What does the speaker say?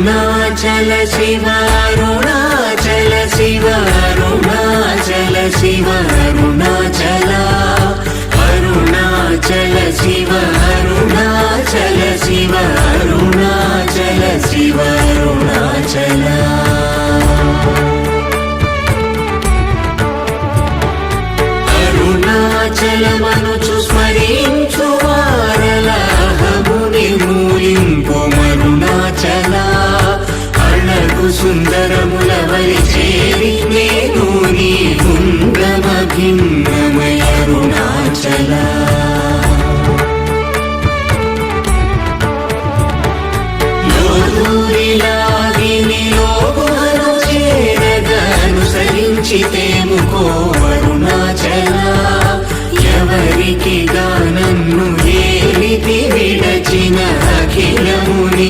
అరుణాచల శివ అరుణాచల శివ అరుణాచల శివ అరుణాచల అరుణాచల శివ అరుణాచల శివ అరుణాచల శివ అరుణాచల అరుణాచలమనుచు స్మరించు వారలహము నిర్మూలింపు మరుణాచల అళగు సుందరముల వలి చేరి నేను నీ గుండమ భిన్నమయ అరుణాచల లోదూరిలాగిని లోగుహను చేరగ అనుసరించితేముకో అరుణాచల